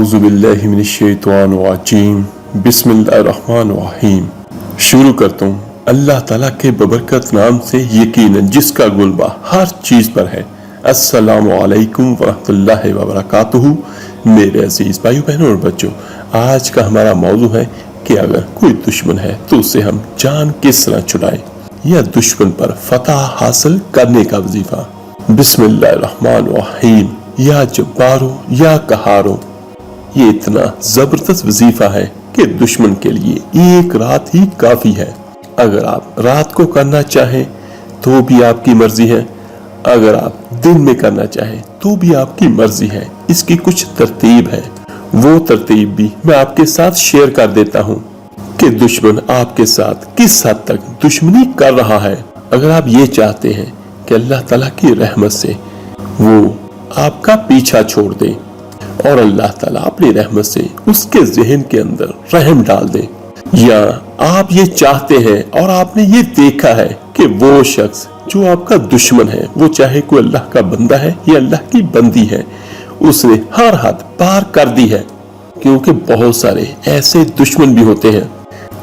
औज़ु बिल्लाहि मिनश्शैतानिर्रजीम बिस्मिल्लाहिर्रहमानिर्रहीम। शुरू करता हूँ अल्लाह ताला के बबरकत नाम से, यकीनन जिसका गुलबा हर चीज पर है। अस्सलामु अलैकुम वरहमतुल्लाहि वबरकातुहू। मेरे अजीज भाइयों बहनों और बच्चों, आज का हमारा मौजू है कि अगर कोई दुश्मन है तो उसे हम जान किस तरह छुड़ाएं, या दुश्मन पर फतह हासिल करने का वजीफा। बिस्मिल्लाहिर्रहमानिर्रहीम। या जब्बारो या कहारो, ये इतना जबरदस्त वजीफा है कि दुश्मन के लिए एक रात ही काफी है। अगर आप रात को करना चाहें तो भी आपकी मर्जी है, अगर आप दिन में करना चाहें तो भी आपकी मर्जी है। इसकी कुछ तरतीब है, वो तरतीब भी मैं आपके साथ शेयर कर देता हूँ कि दुश्मन आपके साथ किस हद तक दुश्मनी कर रहा है। अगर आप ये चाहते हैं कि अल्लाह ताला की रहमत से वो आपका पीछा छोड़ दे और अल्लाह ताला अपनी रहमत से उसके ज़हन के अंदर रहम डाल दे, या आप ये चाहते हैं और आपने ये देखा है कि वो शख्स जो आपका दुश्मन है, वो चाहे कोई अल्लाह का बंदा है या अल्लाह की बंदी है, उसने हर हद पार कर दी है। क्योंकि बहुत सारे ऐसे दुश्मन भी होते हैं,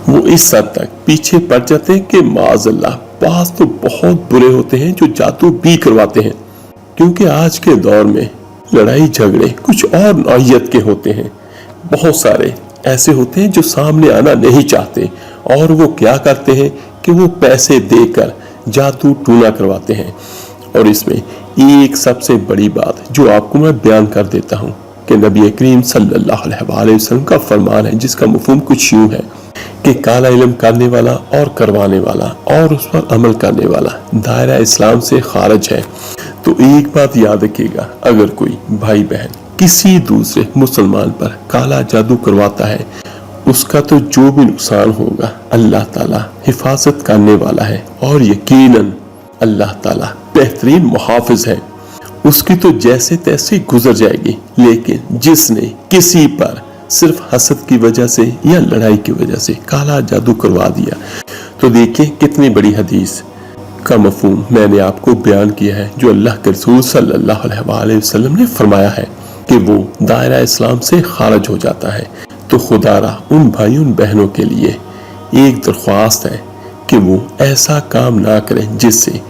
वो इस हद तक पीछे पड़ जाते हैं कि माज़अल्लाह बाज़ तो बहुत बुरे होते हैं जो जादू भी करवाते हैं। क्योंकि आज के दौर में लड़ाई झगड़े कुछ और नौइयत के होते हैं। बहुत सारे ऐसे होते हैं जो सामने आना नहीं चाहते, और वो क्या करते हैं कि वो पैसे देकर जादू टूना करवाते हैं। और इसमें एक सबसे बड़ी बात जो आपको मैं बयान कर देता हूँ कि नबी करीम सल्लल्लाहु अलैहि वसल्लम का फरमान है, जिसका मफहूम कुछ यूं है कि काला इल्म करने वाला और करवाने वाला और उस पर अमल करने वाला दायरा इस्लाम से खारिज है। तो एक बात याद रखिएगा, अगर कोई भाई बहन किसी दूसरे मुसलमान पर काला जादू करवाता है, उसका तो जो भी नुकसान होगा अल्लाह ताला हिफाजत करने वाला है, और यकीनन अल्लाह ताला बेहतरीन मुहाफिज है। उसकी तो जैसे तैसे गुजर जाएगी, लेकिन जिसने किसी पर सिर्फ हसद की वजह से या लड़ाई की वजह से काला जादू करवा दिया, तो देखिए कितनी बड़ी हदीस का मफहूम मैंने आपको बयान किया है, जो अल्लाह के रसूल सल्लल्लाहु अलैहि वसल्लम ने फरमाया है कि वो दायरा इस्लाम से खारिज हो जाता है। तो खुदारा उन भाइयों बहनों के लिए एक दरख्वास्त है कि वो ऐसा काम ना करें जिससे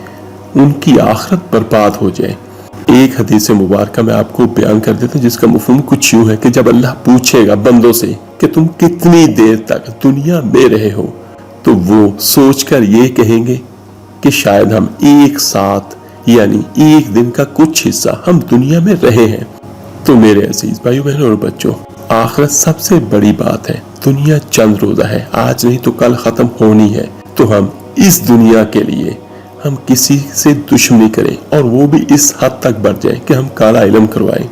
उनकी आखिरत बर्बाद हो जाए। एक हदीस मुबारक मैं आपको बयान कर देता हूँ, जिसका मफहूम कुछ यूं है कि जब अल्लाह पूछेगा बंदों से कि तुम कितनी देर तक दुनिया में रहे हो, तो वो सोचकर ये कहेंगे कि शायद हम एक साथ यानी एक दिन का कुछ हिस्सा हम दुनिया में रहे हैं। तो मेरे अजीज भाइयों बहनों और बच्चों, आखिरत सबसे बड़ी बात है। दुनिया चंद रोजा है, आज नहीं तो कल खत्म होनी है। तो हम इस दुनिया के लिए हम किसी से दुश्मनी करें और वो भी इस हद तक बढ़ जाए कि हम काला इल्म करवाएं,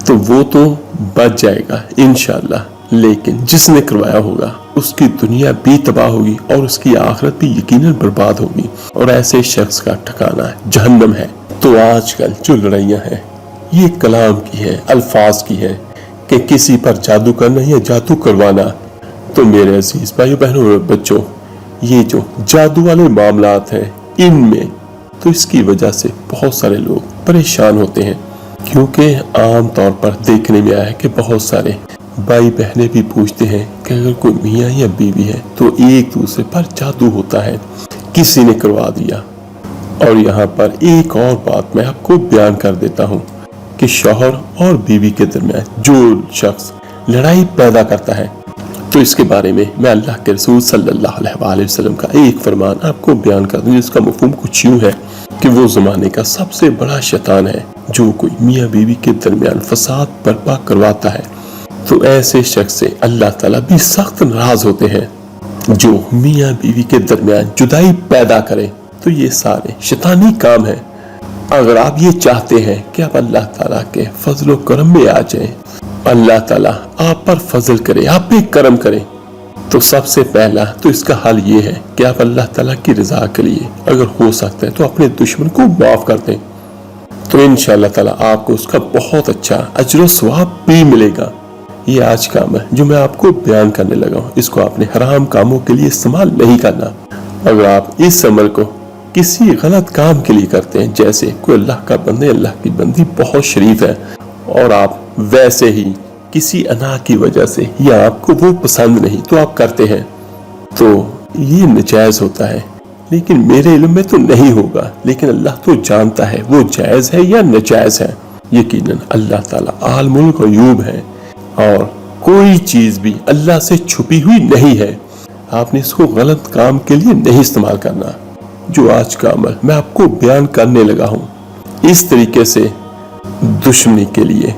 तो वो तो बच जाएगा इंशाअल्लाह, लेकिन जिसने करवाया होगा उसकी दुनिया भी तबाह होगी और उसकी आखिरत भी यकीनन बर्बाद होगी, और ऐसे शख्स का ठिकाना जहन्नम है। तो आजकल जो लड़ाइयाँ हैं ये कलाम की है, अल्फाज की है कि किसी पर जादू करना या जादू करवाना। तो मेरे अजीज भाइयों बहनों और बच्चों, ये जो जादू वाले मामलात हैं इनमें तो इसकी वजह से बहुत सारे लोग परेशान होते हैं। क्योंकि आम तौर पर देखने में आया है कि बहुत सारे भाई बहनें भी पूछते हैं कि अगर कोई मियाँ या बीवी है तो एक दूसरे पर जादू होता है, किसी ने करवा दिया। और यहाँ पर एक और बात मैं आपको बयान कर देता हूँ कि शौहर और बीवी के दरमियान जो शख्स लड़ाई पैदा करता है, तो इसके बारे में मैं अल्लाह के रसूल सल्लल्लाहु अलैहि वसल्लम का एक फरमान आपको बयान कर दूं, जिसका मफहूम कुछ यूं है कि वो ज़माने का सबसे बड़ा शैतान है जो कोई मियाँ बीवी के दरमियान फसाद बर्पा करवाता है। तो ऐसे शख्स से अल्लाह ताला भी सख्त नाराज होते हैं जो मियाँ बीवी के दरमियान जुदाई पैदा करे। तो ये सारे शैतानी काम है। अगर आप ये चाहते हैं कि आप अल्लाह ताला के फजल करम में आ जाएं, अल्लाह ताला आप पर फजल करे, आप पे करम करे, तो सबसे पहला तो इसका हल ये है कि आप अल्लाह ताला की रजा के लिए अगर हो सकता है तो अपने दुश्मन को माफ कर दें, तो इंशाअल्लाह ताला आपको उसका बहुत अच्छा अजर सवाब भी मिलेगा। ये आज काम है जो मैं आपको बयान करने लगा हूँ, इसको आपने हराम कामों के लिए इस्तेमाल नहीं करना। अगर आप इस अमल को किसी गलत काम के लिए करते हैं, जैसे कोई अल्लाह का बंदे अल्लाह की बंदी बहुत शरीफ है और आप वैसे ही किसी अना की वजह से या आपको वो पसंद नहीं तो आप करते हैं, तो ये नाजायज होता है। लेकिन मेरे इल्म में तो नहीं होगा, लेकिन अल्लाह तो जानता है वो जायज है या नाजायज है। यकीनन अल्लाह ताला आलिमुल ग़यूब है और कोई चीज भी अल्लाह से छुपी हुई नहीं है। आपने इसको गलत काम के लिए नहीं इस्तेमाल करना। जो आज का अमल मैं आपको बयान करने लगा हूँ, इस तरीके से दुश्मनी के लिए,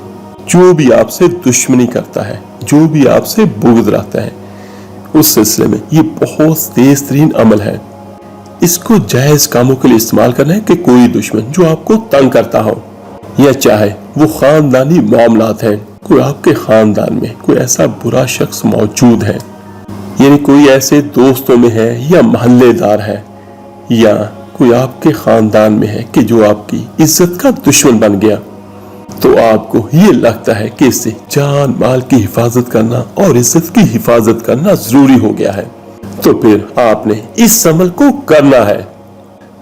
जो भी आपसे दुश्मनी करता है, जो भी आपसे बुग़्ज़ रखता है, उस सिलसिले में ये बहुत तेज तरीन अमल है। इसको जायज कामों के लिए इस्तेमाल करना है कि कोई दुश्मन जो आपको तंग करता हो, या चाहे वो खानदानी मामलात हैं, कोई आपके खानदान में कोई ऐसा बुरा शख्स मौजूद है, यानी कोई ऐसे दोस्तों में है या मोहल्लेदार है या कोई आपके खानदान में है कि जो आपकी इज्जत का दुश्मन बन गया, तो आपको ये लगता है कि इससे जान माल की हिफाजत करना और इज्जत की हिफाजत करना जरूरी हो गया है, तो फिर आपने इस अमल को करना है।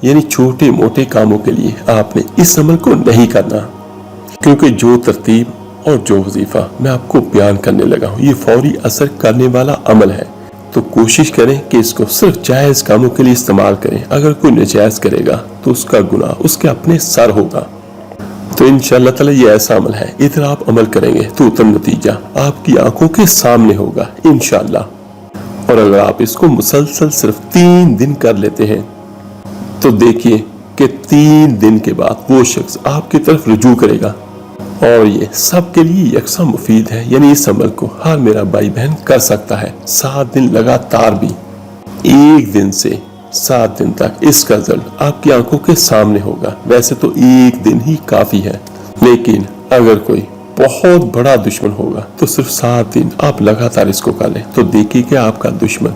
यानी छोटे मोटे कामों के लिए आपने इस अमल को नहीं करना, क्योंकि जो तरतीब और जो वजीफा मैं आपको बयान करने लगा हूँ ये फौरी असर करने वाला अमल है। तो कोशिश करें कि इसको सिर्फ जायज कामों के लिए इस्तेमाल करें। अगर कोई नाजायज करेगा तो उसका गुनाह उसके अपने सर होगा। तो इंशाअल्लाह ताला ये ऐसा अमल है, इधर आप अमल करेंगे तो उतना नतीजा आपकी आंखों के सामने होगा इंशाअल्लाह। और अगर आप इसको मुसलसल सिर्फ 3 दिन कर लेते हैं तो देखिए कि 3 दिन के बाद वो शख्स आपकी तरफ रुजू करेगा। और ये सबके लिए यकसा मुफीद है, यानी इस अमल को हर मेरा भाई बहन कर सकता है। 7 दिन लगातार भी, 1 दिन से 7 दिन तक इसका रिजल्ट आपकी आंखों के सामने होगा। वैसे तो 1 दिन ही काफी है, लेकिन अगर कोई बहुत बड़ा दुश्मन होगा तो सिर्फ 7 दिन आप लगातार इसको कर लें, तो देखिए कि आपका दुश्मन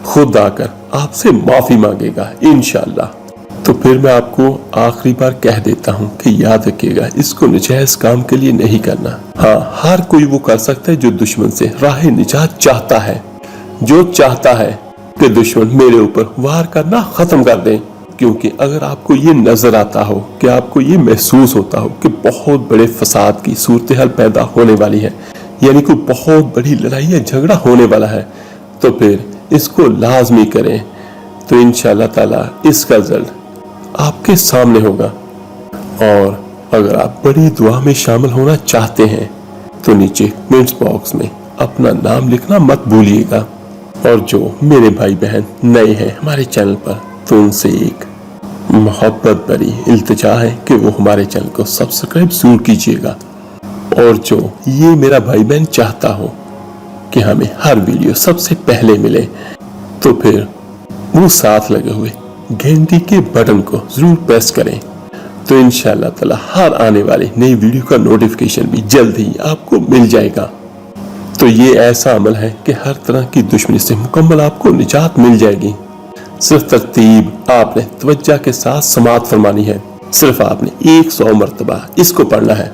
खुद आकर आपसे माफी मांगेगा इंशाअल्लाह। तो फिर मैं आपको आखिरी बार कह देता हूँ कि याद रखिएगा, इसको नाजायज काम के लिए नहीं करना। हाँ, हर कोई वो कर सकता है जो दुश्मन से राह निजात चाहता है, जो चाहता है कि दुश्मन मेरे ऊपर वार करना खत्म कर दें। क्योंकि अगर आपको ये नजर आता हो कि आपको ये महसूस होता हो कि बहुत बड़े फसाद की सूरत हाल पैदा होने वाली है, यानी कोई बहुत बड़ी लड़ाई या झगड़ा होने वाला है, तो फिर इसको लाजमी करें, तो इंशाअल्लाह ताला इसका रिजल्ट आपके सामने होगा। और अगर आप बड़ी दुआ में शामिल होना चाहते हैं तो नीचे कमेंट्स बॉक्स में अपना नाम लिखना मत भूलिएगा। और जो मेरे भाई बहन नए हैं हमारे चैनल पर, तो उनसे एक मोहब्बत भरी इल्तिजा है कि वो हमारे चैनल को सब्सक्राइब जरूर कीजिएगा। और जो ये मेरा भाई बहन चाहता हो कि हमें हर वीडियो सबसे पहले मिले, तो फिर वो साथ लगे हुए घंटी के बटन को जरूर प्रेस करें, तो इंशाअल्लाह ताला हर आने वाली नई वीडियो का नोटिफिकेशन भी जल्द ही आपको मिल जाएगा। तो ये ऐसा अमल है कि हर तरह की दुश्मनी से मुकम्मल आपको निजात मिल जाएगी। सिर्फ तरतीब आपने तवज्जो के साथ समाअत फरमानी है। सिर्फ आपने 100 मरतबा इसको पढ़ना है।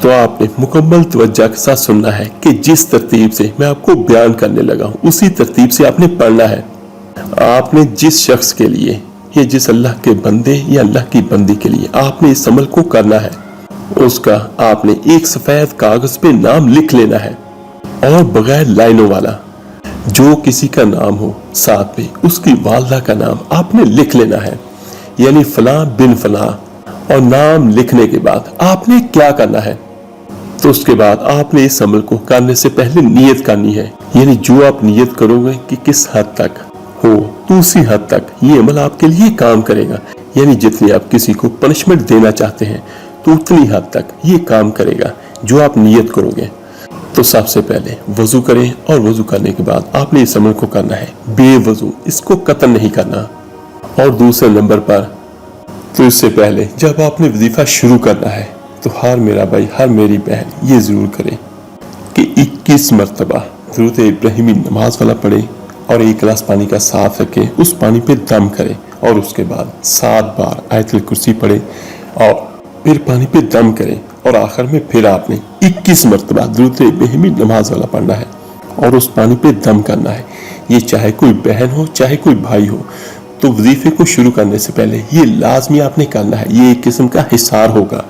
तो आपने मुकम्मल तवज्जो के साथ सुनना है कि जिस तरतीब से मैं आपको बयान करने लगा हूँ उसी तरतीब से आपने पढ़ना है। आपने जिस शख्स के लिए या जिस अल्लाह के बंदे या अल्लाह की बंदी के लिए आपने इस अमल को करना है, उसका आपने एक सफेद कागज पे नाम लिख लेना है, और बगैर लाइनों वाला। जो किसी का नाम हो साथ में उसकी वालदा का नाम आपने लिख लेना है, यानी फलां बिन फलां। और नाम लिखने के बाद आपने क्या करना है, तो उसके बाद आपने इस अमल को करने से पहले नियत करनी है। यानी जो आप नियत करोगे कि किस हद तक हो, उसी हद तक ये अमल आपके लिए काम करेगा। यानी जितनी आप किसी को पनिशमेंट देना चाहते हैं तो उतनी हद तक ये काम करेगा जो आप नियत करोगे। तो सबसे पहले वजू करें, और वजू करने के बाद आपने इस अमल को करना है बेवजू, इसको कतल नहीं करना। और दूसरे नंबर पर, तो इससे पहले जब आपने वजीफा शुरू करना है तो हर मेरा भाई हर मेरी बहन ये जरूर करे कि 21 मरतबा दुरूद इब्राहिमी नमाज वाला पढ़े, और 1 गिलास पानी का साथ रखे, उस पानी पे दम करे, और उसके बाद 7 बार आयतुल कुर्सी पढ़े, और फिर पानी पे दम करे, और आखिर में फिर आपने 21 मरतबा दुरूद इब्राहिमी नमाज वाला पढ़ना है और उस पानी पे दम करना है। ये चाहे कोई बहन हो चाहे कोई भाई हो, तो वजीफे को शुरू करने से पहले ये लाजमी आपने करना है। ये एक किस्म का हिसार होगा।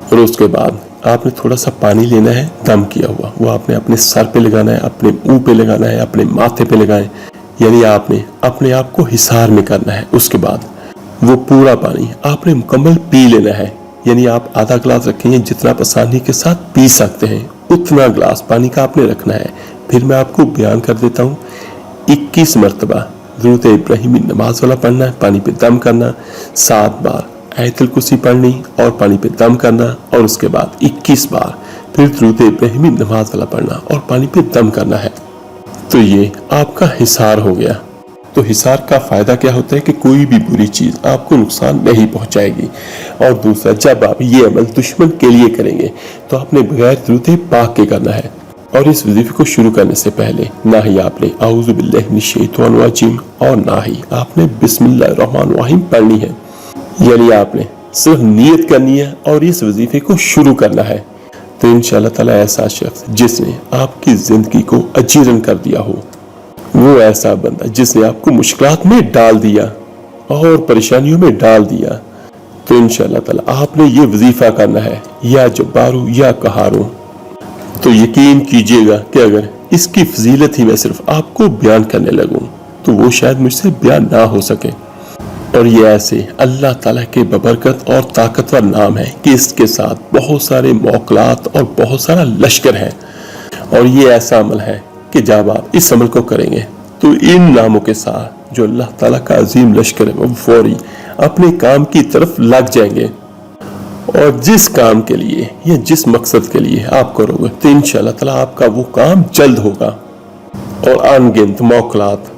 और उसके बाद आपने थोड़ा सा पानी लेना है दम किया हुआ, वो आपने अपने सर पे लगाना है, अपने मुंह पे लगाना है, अपने माथे पे लगाए, यानी आपने अपने आप को हिसार में करना है। उसके बाद वो पूरा पानी आपने मुकम्मल पी लेना है, यानी आप आधा गिलास रखेंगे, जितना आप आसानी के साथ पी सकते हैं उतना गिलास पानी का आपने रखना है। फिर मैं आपको बयान कर देता हूँ, 21 मरतबा दुरूद इब्राहिमी नमाज वाला पढ़ना है, पानी पे दम करना, 7 बार आयतुल कुर्सी पढ़नी और पानी पे दम करना, और उसके बाद 21 बार फिर दुरूद इब्राहिमी नमाज वाला पढ़ना और पानी पे दम करना है। तो ये आपका हिसार हो गया। तो हिसार का फायदा क्या होता है कि कोई भी बुरी चीज आपको नुकसान नहीं पहुंचाएगी। और दूसरा, जब आप ये अमल दुश्मन के लिए करेंगे तो आपने बगैर दुरूद पाक के करना है। और इस वजीफे को शुरू करने से पहले ना ही आपने आऊज़ु बिल्लाहि मिनश शैतानिर रजीम और ना ही आपने बिस्मिल्लाहिर रहमानिर रहीम पढ़नी है, यानी आपने सिर्फ नियत करनी है और इस वजीफे को शुरू करना है। तो इंशाअल्लाह ताला ऐसा शख्स जिसने आपकी जिंदगी को अजीरन कर दिया हो, वो ऐसा बंदा जिसने आपको मुश्किलात में डाल दिया और परेशानियों में डाल दिया, तो इंशाअल्लाह ताला आपने ये वजीफा करना है, या जब्बारू या कहारू। तो यकीन कीजिएगा कि अगर इसकी फजीलत ही मैं सिर्फ आपको बयान करने लगूं तो वो शायद मुझसे बयान ना हो सके। और ये ऐसे अल्लाह ताला के बबरकत और ताकतवर नाम है कि इसके साथ बहुत सारे मौकलात और बहुत सारा लश्कर है। और ये ऐसा अमल है कि जब आप इस अमल को करेंगे तो इन नामों के साथ जो अल्लाह ताला का अजीम लश्कर है वो फौरी अपने काम की तरफ लग जाएंगे। और जिस काम के लिए या जिस मकसद के लिए आप करोगे तो इंशाअल्लाह ताला आपका वो काम जल्द होगा और अनगिनत मौकलात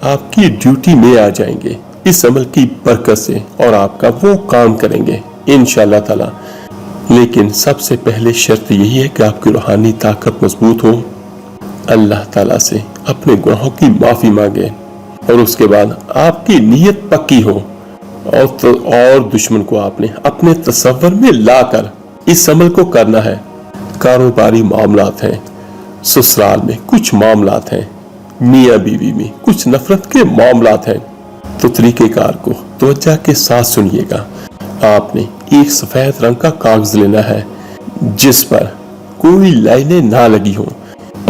आपकी ड्यूटी में आ जाएंगे इस अमल की बरकत से, और आपका वो काम करेंगे इंशाअल्लाह ताला। लेकिन सबसे पहले शर्त यही है कि आपकी रूहानी ताकत मजबूत हो, अल्लाह ताला से अपने गुनाहों की माफी मांगे, और उसके बाद आपकी नीयत पक्की हो और दुश्मन को आपने अपने तसव्वुर में लाकर इस अमल को करना है। कारोबारी मामलात हैं, ससुराल में कुछ मामलात हैं, मियाँ बीवी में कुछ नफरत के मामलात हैं, तो तरीकेकार को तवज्जो के साथ सुनिएगा। आपने एक सफेद रंग का कागज लेना है जिस पर कोई लाइनें ना लगी हो,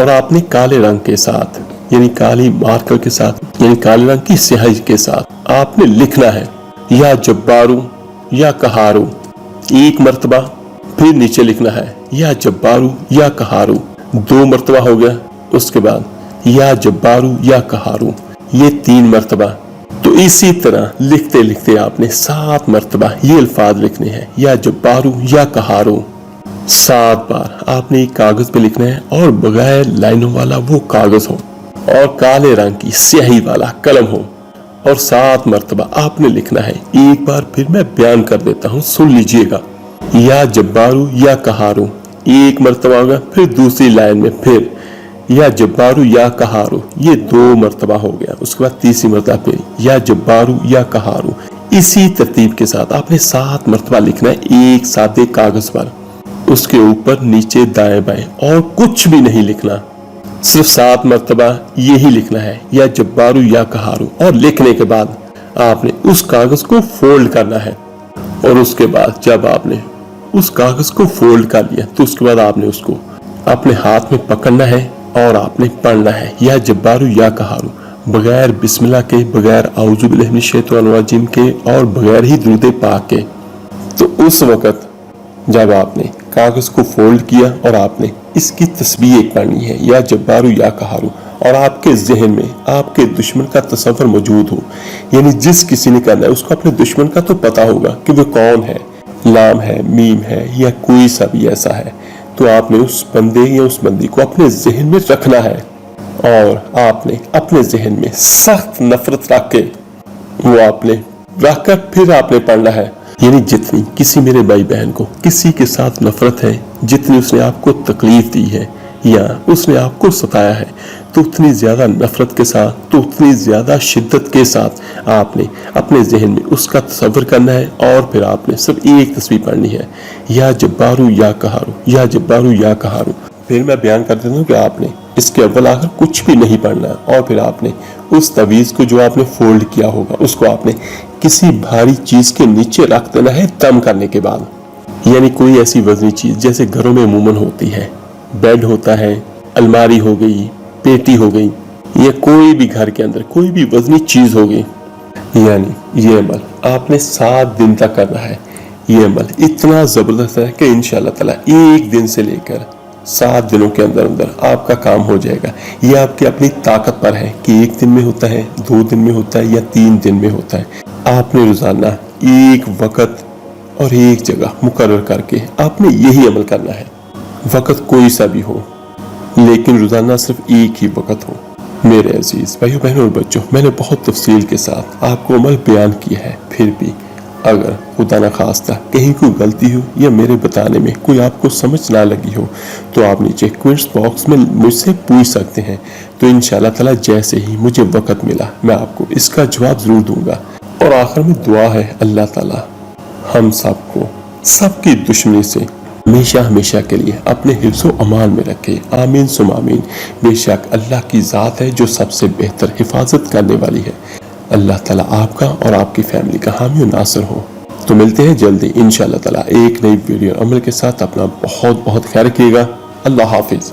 और आपने काले रंग के साथ यानी काली मार्कर के साथ यानी काले रंग की स्याही के साथ आपने लिखना है, या जब्बारू या कहारू 1 मरतबा, फिर नीचे लिखना है या जब्बारू या कहारू 2 मरतबा हो गया, उसके बाद या जब्बारू या कहारू ये 3 मरतबा। तो इसी तरह लिखते लिखते आपने 7 मरतबा ये अल्फाज लिखने हैं, या जब्बारू या कहारू 7 बार आपने एक कागज पे लिखना है, और बगैर लाइनों वाला वो कागज हो और काले रंग की स्याही वाला कलम हो, और 7 मरतबा आपने लिखना है। एक बार फिर मैं बयान कर देता हूँ, सुन लीजिएगा। या जब्बारू या कहारू 1 मरतबा होगा, फिर दूसरी लाइन में फिर या जब्बारू या कहारू ये 2 मरतबा हो गया, उसके बाद तीसरी मरतबा फिर या जब्बारू या कहारू। इसी तरतीब के साथ आपने 7 मरतबा लिखना है एक सादे कागज पर, उसके ऊपर नीचे दाएं बाएं और कुछ भी नहीं लिखना, सिर्फ 7 मरतबा यही लिखना है, या जब्बारू या कहारू। और लिखने के बाद आपने उस कागज को फोल्ड करना है, और उसके बाद जब आपने उस कागज को फोल्ड कर लिया तो उसके बाद आपने उसको अपने हाथ में पकड़ना है और आपने पढ़ना है, या जब्बारू या कहारू, बगैर बिस्मिल्लाह के, बगैर आऊज़ु बिल्लाहि मिनश शैतानिर रजीम के, और बगैर ही दुरूद पाक के। तो उस वक्त जब आपने कागज को फोल्ड किया और आपने इसकी तस्बीह पढ़नी है, या जब्बारू या कहारू, और आपके जहन में आपके दुश्मन का तस्वर मौजूद हो, यानी जिस किसी ने करना है उसको अपने दुश्मन का तो पता होगा कि वो कौन है, लाम है, मीम है, या कोई सा भी ऐसा है। तो आपने उस बंदे या उस बंदी को अपने जहन में रखना है, और आपने अपने जहन में सख्त नफरत रख के वो आपने रखकर फिर आपने पढ़ना है। यानी जितनी किसी मेरे भाई बहन को किसी के साथ नफरत है, जितनी उसने आपको तकलीफ दी है या उसने आपको सताया है, तो उतनी ज्यादा नफरत के साथ, तो उतनी ज्यादा शिद्दत के साथ आपने अपने जहन में उसका तस्वर करना है, और फिर आपने सिर्फ एक तस्वीर पढ़नी है, या जब्बारू या कहारू, या जब्बारू या कहारू। फिर मैं बयान कर देता हूँ कि आपने इसके अव्वल आखिर कुछ भी नहीं पढ़ना, और फिर आपने उस तवीज को जो आपने फोल्ड किया होगा उसको आपने किसी भारी चीज के नीचे रख देना है दम करने के बाद, यानी कोई ऐसी वजनी चीज जैसे घरों में अमूमन होती है, बेड होता है, अलमारी हो गई, पेटी हो गई, या कोई भी घर के अंदर कोई भी वजनी चीज हो गई, यानी ये अमल आपने 7 दिन तक करना है। ये अमल इतना जबरदस्त है कि इंशाअल्लाह ताला एक दिन से लेकर 7 दिनों के अंदर अंदर आपका काम हो जाएगा। ये आपकी अपनी ताकत पर है कि 1 दिन में होता है, 2 दिन में होता है या 3 दिन में होता है। आपने रोजाना एक वक्त और एक जगह मुकर्रर करके आपने यही अमल करना है। वक्त कोई सा भी हो, लेकिन रोजाना सिर्फ एक ही वक्त हो। मेरे अजीज भाइयों बहनों और बच्चों, मैंने बहुत तफसील के साथ आपको अमल बयान किया है, फिर भी अगर खुदा न खास्ता कहीं कोई गलती हो या मेरे बताने में कोई आपको समझ ना लगी हो तो आप नीचे कमेंट्स बॉक्स में मुझसे पूछ सकते हैं। तो इंशाअल्लाह ताला जैसे ही मुझे वक्त मिला मैं आपको इसका जवाब जरूर दूंगा। और आखिर में दुआ है, अल्लाह ताला हम सबको सबकी दुश्मनी से हमेशा हमेशा के लिए अपने हिफ्ज़ो अमान में रखे। आमीन सुम आमीन। बेशक अल्लाह की ज़ात है जो सबसे बेहतर हिफाजत करने वाली है। अल्लाह ताला आपका और आपकी फैमिली का हामी और नासर हो। तो मिलते हैं जल्दी इंशाअल्लाह ताला एक नई वीडियो अमल के साथ। अपना बहुत बहुत ख्याल रखिएगा। अल्लाह हाफिज।